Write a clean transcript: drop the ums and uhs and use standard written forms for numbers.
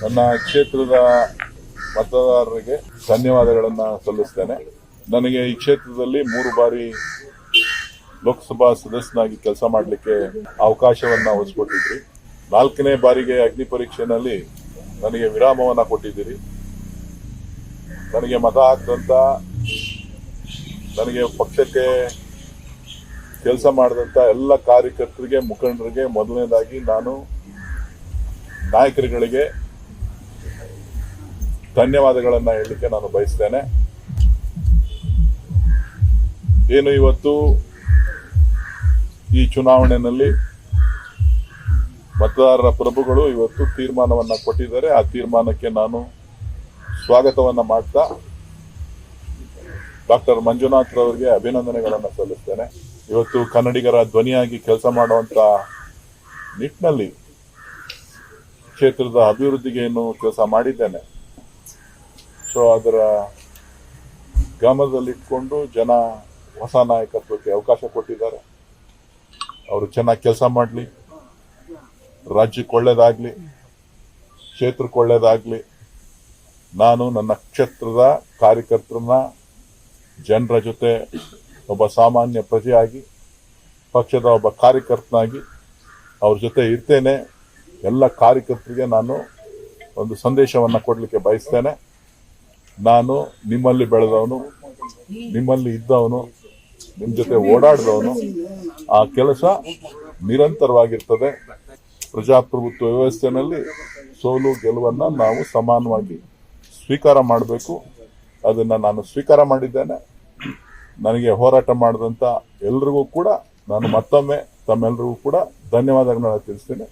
ನನ್ನ ಕ್ಷೇತ್ರದ ಮತದಾರರಿಗೆ ಧನ್ಯವಾದಗಳನ್ನು ಸಲ್ಲಿಸ್ತೇನೆ. ನನಗೆ ಈ ಕ್ಷೇತ್ರದಲ್ಲಿ 3 ಬಾರಿ ಲೋಕಸಭಾ ಸದಸ್ಯನಾಗಿ ಕೆಲಸ ಮಾಡಲಿಕ್ಕೆ ಅವಕಾಶವನ್ನು ಒದಗಿಸಿಕೊಟ್ಟಿದ್ರಿ. 4ನೇ ಬಾರಿಗೆ ಅಗ್ನಿ ಪರೀಕ್ಷೆಯಲ್ಲಿ ನನಗೆ ವಿರಾಮವನ್ನು ಕೊಟ್ಟಿದ್ದೀರಿ. ನನಗೆ ಮತ ಹಾಕಿದಂತ, ನನಗೆ ಪಕ್ಷಕ್ಕೆ ಕೆಲಸ ಮಾಡಿದಂತ ಎಲ್ಲ ಕಾರ್ಯಕರ್ತರಿಗೆ, ಮುಖಂಡರಿಗೆ ಮೊದಲನೇದಾಗಿ ನಾನು ನಾಯಕರುಗಳಿಗೆ ಧನ್ಯವಾದಗಳನ್ನು ಹೇಳಲಿಕ್ಕೆ ನಾನು ಬಯಸ್ತೇನೆ. ಏನು ಇವತ್ತು ಈ ಚುನಾವಣೆಯಲ್ಲಿ ಮತದಾರರ ಪ್ರಭುಗಳು ಇವತ್ತು ತೀರ್ಮಾನವನ್ನು ಕೊಟ್ಟಿದ್ದಾರೆ. ಆ ತೀರ್ಮಾನಕ್ಕೆ ನಾನು ಸ್ವಾಗತವನ್ನು ಮಾಡ್ತಾ ಡಾಕ್ಟರ್ ಮಂಜುನಾಥ್ ರವರಿಗೆ ಅಭಿನಂದನೆಗಳನ್ನು ಸಲ್ಲಿಸ್ತೇನೆ. ಇವತ್ತು ಕನ್ನಡಿಗರ ಧ್ವನಿಯಾಗಿ ಕೆಲಸ ಮಾಡುವಂತ ನಿಟ್ಟಿನಲ್ಲಿ ಕ್ಷೇತ್ರದ ಅಭಿವೃದ್ಧಿಗೆ ಏನು ಕೆಲಸ ಮಾಡಿದ್ದೇನೆ, ಸೊ ಅದರ ಗಮನದಲ್ಲಿಟ್ಕೊಂಡು ಜನ ಹೊಸ ನಾಯಕತ್ವಕ್ಕೆ ಅವಕಾಶ ಕೊಟ್ಟಿದ್ದಾರೆ. ಅವರು ಚೆನ್ನಾಗಿ ಕೆಲಸ ಮಾಡಲಿ, ರಾಜ್ಯಕ್ಕೆ ಒಳ್ಳೇದಾಗ್ಲಿ, ಕ್ಷೇತ್ರಕ್ಕೆ ಒಳ್ಳೇದಾಗ್ಲಿ. ನಾನು ನನ್ನ ಕ್ಷೇತ್ರದ ಕಾರ್ಯಕರ್ತರನ್ನ ಜನರ ಜೊತೆ ಒಬ್ಬ ಸಾಮಾನ್ಯ ಪ್ರಜೆಯಾಗಿ, ಪಕ್ಷದ ಒಬ್ಬ ಕಾರ್ಯಕರ್ತನಾಗಿ ಅವ್ರ ಜೊತೆ ಇರ್ತೇನೆ. ಎಲ್ಲ ಕಾರ್ಯಕರ್ತರಿಗೆ ನಾನು ಒಂದು ಸಂದೇಶವನ್ನು ಕೊಡಲಿಕ್ಕೆ ಬಯಸ್ತೇನೆ. ನಾನು ನಿಮ್ಮಲ್ಲಿ ಬೆಳೆದವನು, ನಿಮ್ಮಲ್ಲಿ ಇದ್ದವನು, ನಿಮ್ಮ ಜೊತೆ ಓಡಾಡಿದವನು. ಆ ಕೆಲಸ ನಿರಂತರವಾಗಿರ್ತದೆ. ಪ್ರಜಾಪ್ರಭುತ್ವ ವ್ಯವಸ್ಥೆಯಲ್ಲಿ ಸೋಲು ಗೆಲುವನ್ನು ನಾವು ಸಮಾನವಾಗಿ ಸ್ವೀಕಾರ ಮಾಡಬೇಕು. ಅದನ್ನು ನಾನು ಸ್ವೀಕಾರ ಮಾಡಿದ್ದೇನೆ. ನನಗೆ ಹೋರಾಟ ಮಾಡಿದಂಥ ಎಲ್ರಿಗೂ ಕೂಡ ನಾನು ಮತ್ತೊಮ್ಮೆ ತಮ್ಮೆಲ್ಲರಿಗೂ ಕೂಡ ಧನ್ಯವಾದಗಳನ್ನು ತಿಳಿಸ್ತೇನೆ.